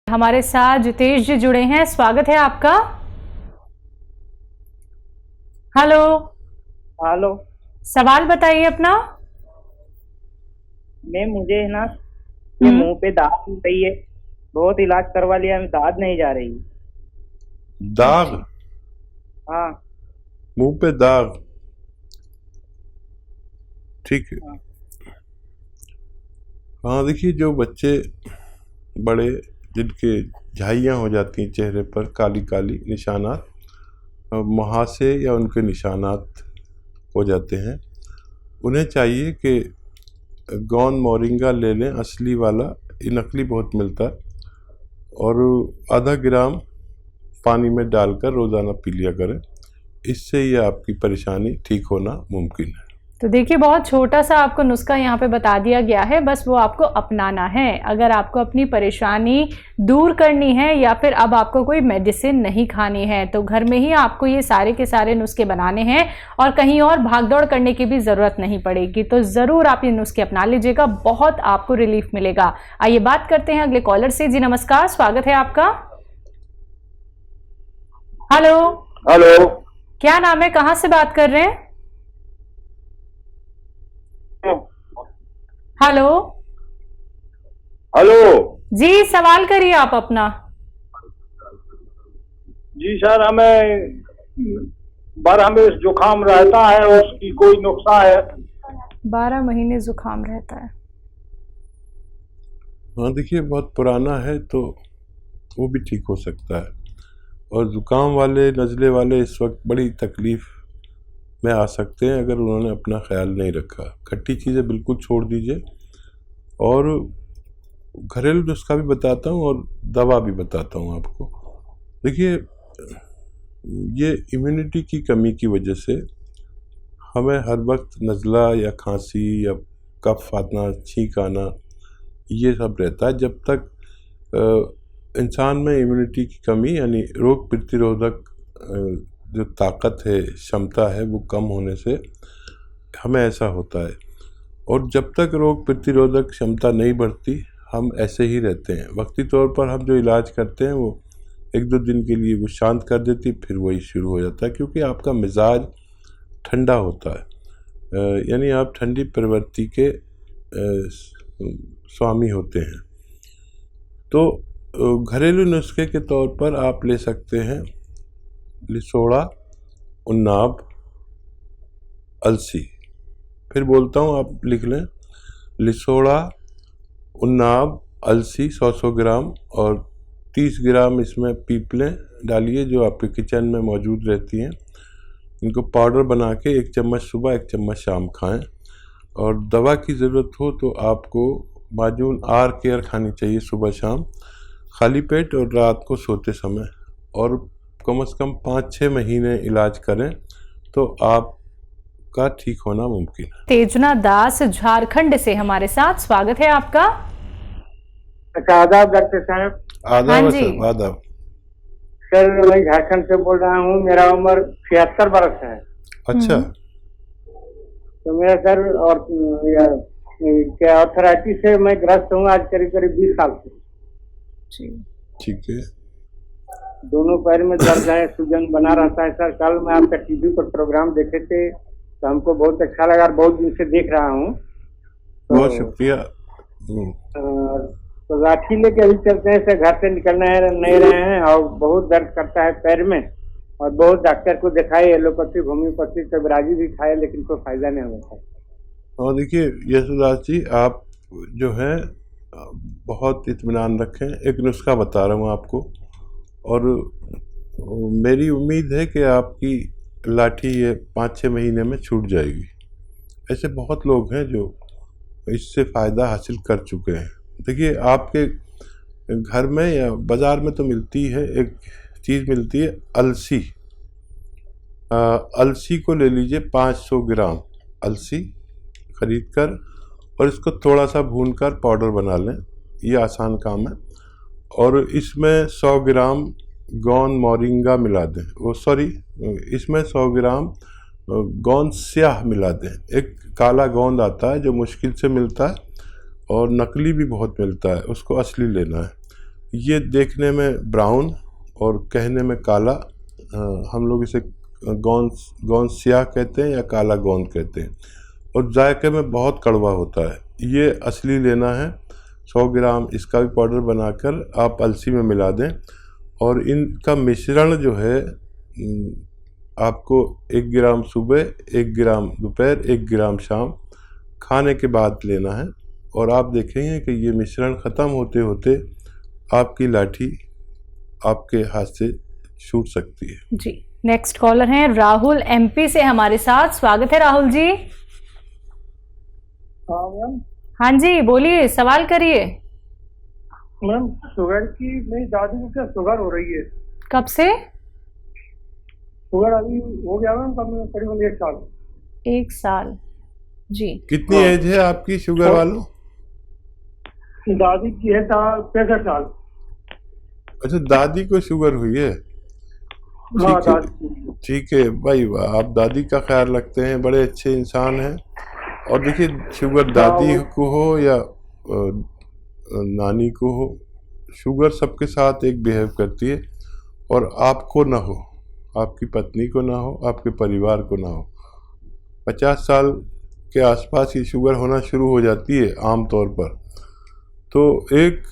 हमारे साथ जितेश जी जुड़े हैं, स्वागत है आपका। हेलो। हेलो। सवाल बताइए अपना। मुझे है ना ये मुंह पे दाग हो रही है, बहुत इलाज करवा लिया, दाद नहीं जा रही। दाग? हाँ। मुंह पे दाग, ठीक है। हाँ। हाँ, देखिए, जो बच्चे बड़े जिनके झाइयाँ हो जाती हैं चेहरे पर, काली काली निशानात, मुहासे या उनके निशानात हो जाते हैं, उन्हें चाहिए कि गौन मोरिंगा ले लें, असली वाला। ये नकली बहुत मिलता है, और आधा ग्राम पानी में डालकर रोज़ाना पी लिया करें। इससे ये आपकी परेशानी ठीक होना मुमकिन है। तो देखिए, बहुत छोटा सा आपको नुस्खा यहाँ पे बता दिया गया है, बस वो आपको अपनाना है। अगर आपको अपनी परेशानी दूर करनी है या फिर अब आपको कोई मेडिसिन नहीं खानी है, तो घर में ही आपको ये सारे के सारे नुस्खे बनाने हैं और कहीं और भागदौड़ करने की भी ज़रूरत नहीं पड़ेगी। तो ज़रूर आप ये नुस्खे अपना लीजिएगा, बहुत आपको रिलीफ मिलेगा। आइए बात करते हैं अगले कॉलर से। जी नमस्कार, स्वागत है आपका। हेलो। हेलो। क्या नाम है, कहाँ से बात कर रहे हैं? हेलो। हेलो जी, सवाल करिए आप अपना। जी सर, हमें जुकाम रहता है, उसकी कोई नुस्खा है? 12 महीने जुकाम रहता है। हाँ, देखिए, बहुत पुराना है तो वो भी ठीक हो सकता है। और ज़ुकाम वाले, नज़ले वाले इस वक्त बड़ी तकलीफ़ में आ सकते हैं अगर उन्होंने अपना ख्याल नहीं रखा। खट्टी चीज़ें बिल्कुल छोड़ दीजिए, और घरेलू नुस्खा भी बताता हूँ और दवा भी बताता हूँ आपको। देखिए, ये इम्यूनिटी की कमी की वजह से हमें हर वक्त नज़ला या खांसी या कफ आना, छींक आना, ये सब रहता है। जब तक इंसान में इम्यूनिटी की कमी, यानी रोग प्रतिरोधक जो ताकत है, क्षमता है, वो कम होने से हमें ऐसा होता है। और जब तक रोग प्रतिरोधक क्षमता नहीं बढ़ती, हम ऐसे ही रहते हैं। वक्ती तौर पर हम जो इलाज करते हैं वो 1-2 दिन के लिए वो शांत कर देती, फिर वही शुरू हो जाता है, क्योंकि आपका मिजाज ठंडा होता है। यानी आप ठंडी प्रवृत्ति के स्वामी होते हैं। तो घरेलू नुस्खे के तौर पर आप ले सकते हैं लिसोड़ा, उन्नाब, अलसी। फिर बोलता हूँ, आप लिख लें। लिसोड़ा, उन्नाब, अलसी 100-100 ग्राम, और 30 ग्राम इसमें पीपलें डालिए जो आपके किचन में मौजूद रहती हैं। इनको पाउडर बना के 1 चम्मच सुबह, 1 चम्मच शाम खाएं। और दवा की ज़रूरत हो तो आपको माजून आर केयर खानी चाहिए सुबह शाम, खाली पेट और रात को सोते समय। और कम से कम 5-6 महीने इलाज करें तो आपका ठीक होना मुमकिन है। तेजना दास झारखंड से हमारे साथ, स्वागत है आपका। अच्छा, आदाब डॉक्टर साहब। आदाब हाँ जी। सर, आदाब। सर, मैं झारखंड से बोल रहा हूँ, मेरा उम्र 76 वर्ष है। अच्छा। तो मेरा सर, और क्या आर्थराइटिस से मैं ग्रस्त हूँ आज करीब करीब 20 साल से। ठीक है। दोनों पैर में दर्द है, सूजन बना रहता है। सर, कल मैं आपका टीवी पर प्रोग्राम देखे थे तो हमको बहुत अच्छा लगा, बहुत दिन से देख रहा हूँ। बहुत शुक्रिया। तो लाठी लेके अभी चलते हैं सर, घर से निकलना है नहीं रहे हैं, और बहुत दर्द करता है पैर में, और बहुत डॉक्टर को दिखाए, एलोपैथी, होम्योपैथी, कबराजी भी खाए, लेकिन कोई फायदा नहीं होता है। और देखिए यशोदास जी, आप जो है बहुत इत्मीनान रखें। एक नुस्खा बता रहा हूँ आपको, और मेरी उम्मीद है कि आपकी लाठी ये 5-6 महीने में छूट जाएगी। ऐसे बहुत लोग हैं जो इससे फ़ायदा हासिल कर चुके हैं। देखिए, आपके घर में या बाज़ार में तो मिलती है, एक चीज़ मिलती है अलसी। अलसी को ले लीजिए, 500 ग्राम अलसी खरीद कर, और इसको थोड़ा सा भूनकर पाउडर बना लें। ये आसान काम है। और इसमें 100 ग्राम गौन मोरिंगा मिला दें, इसमें 100 ग्राम गोंद स्याह मिला दें। एक काला गोंद आता है जो मुश्किल से मिलता है, और नकली भी बहुत मिलता है, उसको असली लेना है। ये देखने में ब्राउन और कहने में काला, हम लोग इसे गोंद स्याह कहते हैं या काला गोंद कहते हैं, और जायके में बहुत कड़वा होता है। ये असली लेना है। 100 ग्राम इसका भी पाउडर बनाकर आप अलसी में मिला दें, और इनका मिश्रण जो है आपको 1 ग्राम सुबह, 1 ग्राम दोपहर, 1 ग्राम शाम खाने के बाद लेना है। और आप देखेंगे कि ये मिश्रण ख़त्म होते होते आपकी लाठी आपके हाथ से छूट सकती है। जी, नेक्स्ट कॉलर हैं राहुल एमपी से हमारे साथ। स्वागत है राहुल जी। हाँ मैम। हाँ जी, बोलिए, सवाल करिए। मैम शुगर की, मेरी दादी को क्या शुगर हो रही है? कब से? शुगर अभी हो गया मैम करीबन 1 साल। 1 साल। जी, कितनी एज है आपकी शुगर वालों? दादी की है 65 साल। अच्छा, दादी को शुगर हुई है? हाँ ठीक है, दादी। ठीक है भाई, आप दादी का ख्याल रखते हैं, बड़े अच्छे इंसान हैं। और देखिए, शुगर दादी को हो या नानी को हो, शुगर सबके साथ एक बिहेव करती है। और आपको ना हो, आपकी पत्नी को ना हो, आपके परिवार को ना हो। 50 साल के आसपास ये शुगर होना शुरू हो जाती है आम तौर पर। तो एक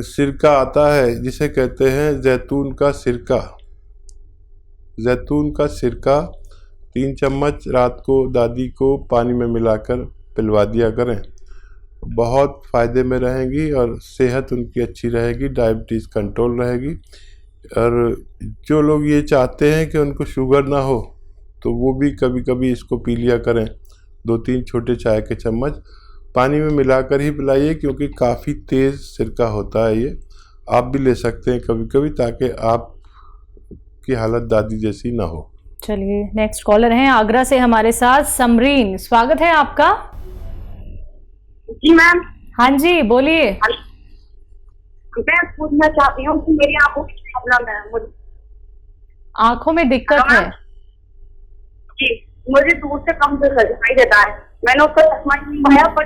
सिरका आता है जिसे कहते हैं जैतून का सिरका। जैतून का सिरका 3 चम्मच रात को दादी को पानी में मिलाकर पिलवा दिया करें। बहुत फ़ायदे में रहेंगी और सेहत उनकी अच्छी रहेगी, डायबिटीज़ कंट्रोल रहेगी। और जो लोग ये चाहते हैं कि उनको शुगर ना हो, तो वो भी कभी कभी इसको पी लिया करें। 2-3 छोटे चाय के चम्मच पानी में मिलाकर ही पिलाइए, क्योंकि काफ़ी तेज़ सिरका होता है ये। आप भी ले सकते हैं कभी कभी, ताकि आपकी हालत दादी जैसी ना हो। चलिए, नेक्स्ट कॉलर हैं आगरा से हमारे साथ समरीन। स्वागत है आपका। जी मैम। हाँ जी, बोलिए। मैं पूछना चाहती हूँ कि मेरी आंखों की प्रॉब्लम है। मुझे आंखों में दिक्कत है? जी, मुझे दूर से कम दिखाई देता है। मैंने उसका चश्मा नहीं लगाया, पर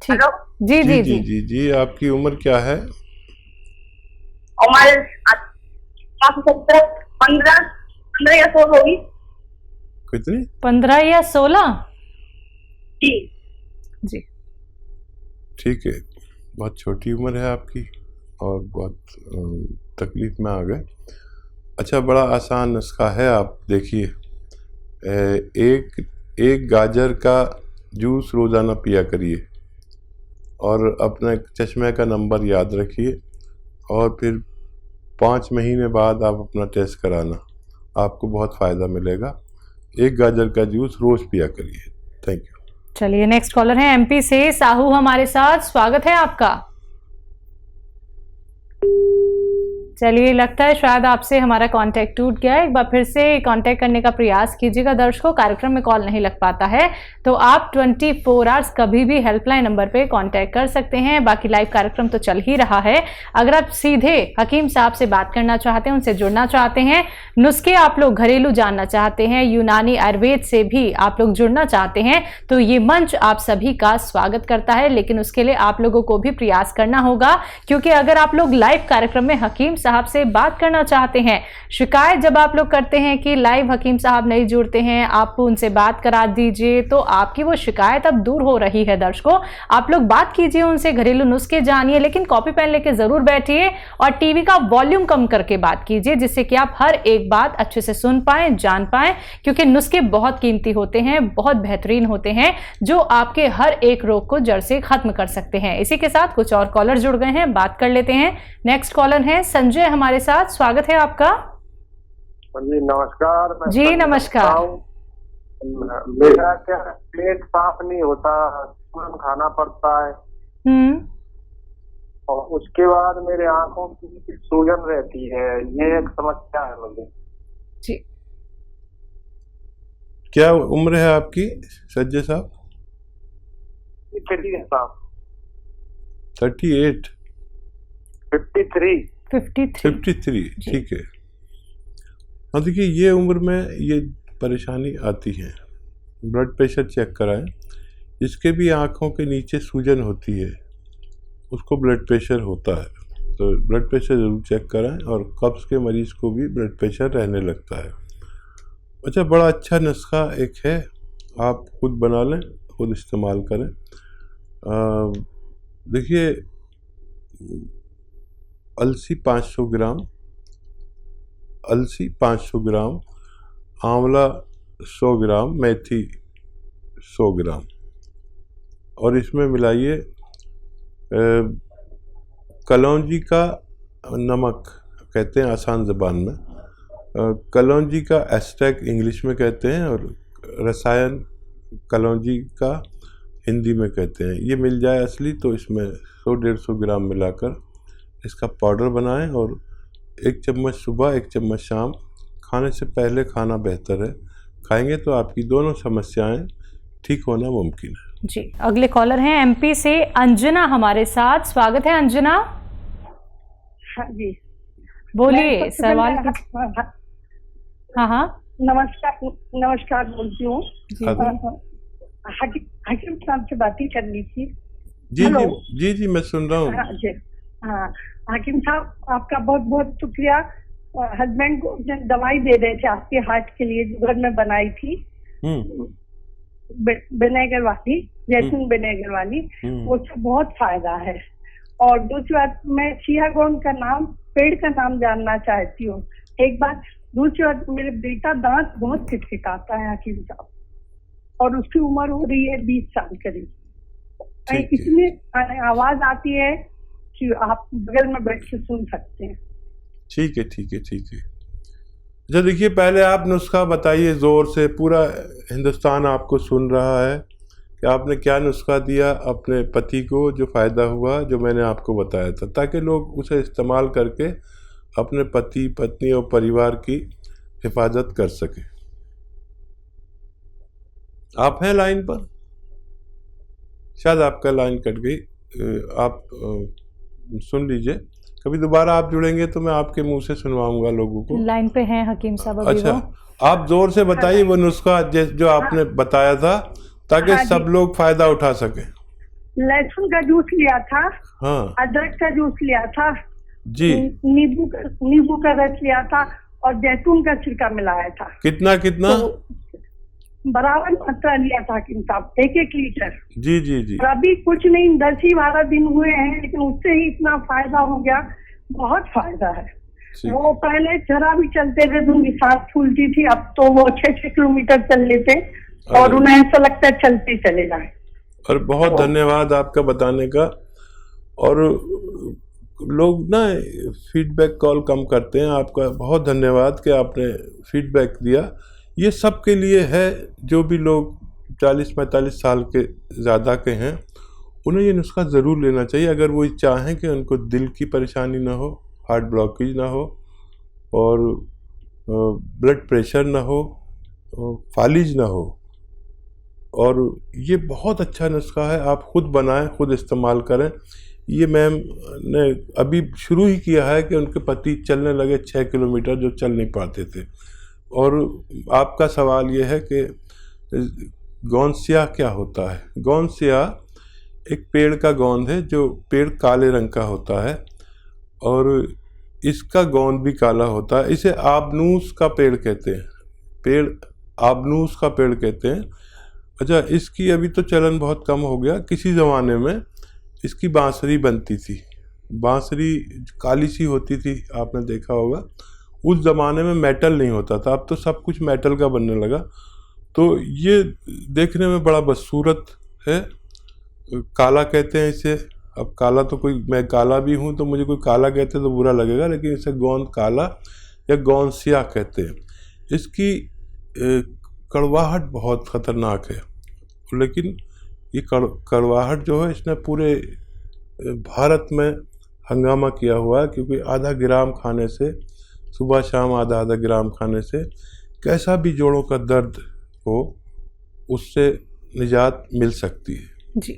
ठीक। जी जी जी जी जी। आपकी उम्र क्या है? हमारे 15 या 16 होगी। कितनी? 15 या 16? जी जी। ठीक है, बहुत छोटी उम्र है आपकी और बहुत तकलीफ में आ गए। अच्छा, बड़ा आसान नुस्खा है। आप देखिए, एक गाजर का जूस रोज़ाना पिया करिए, और अपने चश्मे का नंबर याद रखिए, और फिर 5 महीने बाद आप अपना टेस्ट कराना, आपको बहुत फ़ायदा मिलेगा। एक गाजर का जूस रोज़ पिया करिए। Thank you. चलिए, नेक्स्ट कॉलर है एमपी से साहू हमारे साथ। स्वागत है आपका। चलिए, लगता है शायद आपसे हमारा कांटेक्ट टूट गया है। एक बार फिर से कांटेक्ट करने का प्रयास कीजिएगा। दर्शकों, कार्यक्रम में कॉल नहीं लग पाता है तो आप 24 आवर्स कभी भी हेल्पलाइन नंबर पे कांटेक्ट कर सकते हैं। बाकी लाइव कार्यक्रम तो चल ही रहा है। अगर आप सीधे हकीम साहब से बात करना चाहते हैं, उनसे जुड़ना चाहते हैं, नुस्खे आप लोग घरेलू जानना चाहते हैं, यूनानी आयुर्वेद से भी आप लोग जुड़ना चाहते हैं, तो ये मंच आप सभी का स्वागत करता है। लेकिन उसके लिए आप लोगों को भी प्रयास करना होगा, क्योंकि अगर आप लोग लाइव कार्यक्रम में हकीम साहब से बात करना चाहते हैं, शिकायत जब आप लोग करते हैं कि लाइव हकीम साहब नहीं जुड़ते हैं, आप उनसे बात करा दीजिए, तो आपकी वो शिकायत अब दूर हो रही है। दर्शकों, आप लोग बात कीजिए उनसे, घरेलू नुस्खे जानिए, लेकिन कॉपी पेन लेके जरूर बैठिए और टीवी का वॉल्यूम कम करके बात कीजिए, जिससे कि आप हर एक बात अच्छे से सुन पाएं, जान पाएं। क्योंकि नुस्खे बहुत कीमती होते हैं, बहुत बेहतरीन होते हैं, जो आपके हर एक रोग को जड़ से खत्म कर सकते हैं। इसी के साथ कुछ और कॉलर जुड़ गए हैं, बात कर लेते हैं। नेक्स्ट कॉलर है संजय हमारे साथ। स्वागत है आपका। जी नमस्कार। जी नमस्कार। मेरा क्या पेट साफ नहीं होता, तुरंत खाना पड़ता है, और उसके बाद मेरे आंखों की सूजन रहती है। ये एक समस्या है मुझे। जी, क्या उम्र है आपकी संजय साहब? 38? 53। ठीक है। हाँ, देखिए, ये उम्र में ये परेशानी आती है। ब्लड प्रेशर चेक कराएं। इसके भी आँखों के नीचे सूजन होती है, उसको ब्लड प्रेशर होता है, तो ब्लड प्रेशर ज़रूर चेक कराएं। और कब्ज़ के मरीज़ को भी ब्लड प्रेशर रहने लगता है। अच्छा, बड़ा अच्छा नुस्खा एक है, आप खुद बना लें, खुद इस्तेमाल करें। देखिए, अलसी 500 ग्राम, अलसी 500 ग्राम, आंवला 100 ग्राम, मेथी 100 ग्राम, और इसमें मिलाइए कलौंजी का नमक, कहते हैं आसान ज़बान में, कलौंजी का एस्ट्रैक इंग्लिश में कहते हैं, और रसायन कलौंजी का हिंदी में कहते हैं। ये मिल जाए असली तो इसमें 100-150 ग्राम मिलाकर इसका पाउडर बनाएं, और 1 चम्मच सुबह 1 चम्मच शाम, खाने से पहले खाना बेहतर है। खाएंगे तो आपकी दोनों समस्याएं ठीक होना मुमकिन है। जी, अगले कॉलर हैं एमपी से अंजना हमारे साथ। स्वागत है अंजना। हाँ जी, बोलिए, सवाल की। हाँ, नमस्कार बोलती हूँ। हकीम साहब से बात ही करनी थी। जी, मैं सुन रहा हूँ। हाँ, हकीम साहब, आपका बहुत बहुत शुक्रिया। हस्बैंड को दवाई दे रहे थे आपके हार्ट के लिए, जो घर में बनाई थी, विनेगर वाली, जैतून विनेगर वाली, उससे बहुत फायदा है। और दूसरी बात, मैं सियागोन का नाम, पेड़ का नाम जानना चाहती हूँ एक बात। दूसरी बात, मेरे बेटा दांत बहुत खिटखिटाता है हकीम साहब, और उसकी उम्र हो रही है 20 साल करीब। इतनी आवाज आती है कि आप बगल में बैठ के सुन सकते हैं। ठीक है। अच्छा, देखिए, पहले आप नुस्खा बताइए ज़ोर से, पूरा हिंदुस्तान आपको सुन रहा है कि आपने क्या नुस्खा दिया अपने पति को, जो फ़ायदा हुआ, जो मैंने आपको बताया था, ताकि लोग उसे इस्तेमाल करके अपने पति, पत्नी और परिवार की हिफाजत कर सकें। आप हैं लाइन पर? शायद आपका लाइन कट गई। आप सुन लीजिए, कभी दोबारा आप जुड़ेंगे तो मैं आपके मुंह से सुनवाऊंगा लोगों को। लाइन पे हैं हकीम साहब अभी। अच्छा, आप जोर से बताइए वो नुस्खा जो आपने बताया था, ताकि सब लोग फायदा उठा सके। लहसुन का जूस लिया था, हाँ, अदरक का जूस लिया था जी, नींबू का रस लिया था, और जैतून का छिलका मिलाया था। कितना तो बराबर मात्रा लिया था हकीम साहब, 1-1 लीटर। जी। अभी कुछ नहीं, 10-12 दिन हुए हैं, लेकिन उससे ही इतना फायदा हो गया, बहुत फायदा है। वो पहले जरा भी चलते थे तो उनकी सांस फूलती थी, अब तो वो 6-6 किलोमीटर चल लेते, और उन्हें ऐसा लगता है चलते चले जाए। और बहुत धन्यवाद आपका बताने का। और लोग ना फीडबैक कॉल कम करते हैं, आपका बहुत धन्यवाद कि आपने फीडबैक दिया। ये सब के लिए है, जो भी लोग 40-45 साल के ज़्यादा के हैं, उन्हें ये नुस्खा ज़रूर लेना चाहिए, अगर वो चाहें कि उनको दिल की परेशानी ना हो, हार्ट ब्लॉकेज ना हो, और ब्लड प्रेशर ना हो, फालिज ना हो। और ये बहुत अच्छा नुस्खा है, आप खुद बनाएं, खुद इस्तेमाल करें। ये मैम ने अभी शुरू ही किया है कि उनके पति चलने लगे 6 किलोमीटर, जो चल नहीं पाते थे। और आपका सवाल ये है कि गोंद क्या होता है। गोंद एक पेड़ का गोंद है, जो पेड़ काले रंग का होता है, और इसका गोंद भी काला होता है। इसे आबनूस का पेड़ कहते हैं, आबनूस का पेड़ कहते हैं। अच्छा, इसकी अभी तो चलन बहुत कम हो गया। किसी ज़माने में इसकी बांसुरी बनती थी, बांसुरी काली सी होती थी, आपने देखा होगा। उस ज़माने में मेटल नहीं होता था, अब तो सब कुछ मेटल का बनने लगा। तो ये देखने में बड़ा बदसूरत है, काला कहते हैं इसे। अब काला तो कोई, मैं काला भी हूँ तो मुझे कोई काला कहते तो बुरा लगेगा, लेकिन इसे गोंद काला या गोंद स्याह कहते हैं। इसकी कड़वाहट बहुत ख़तरनाक है, लेकिन ये कड़वाहट जो है, इसने पूरे भारत में हंगामा किया हुआ है, क्योंकि आधा ग्राम खाने से, सुबह शाम आधा ग्राम खाने से, कैसा भी जोड़ों का दर्द हो, उससे निजात मिल सकती है। जी।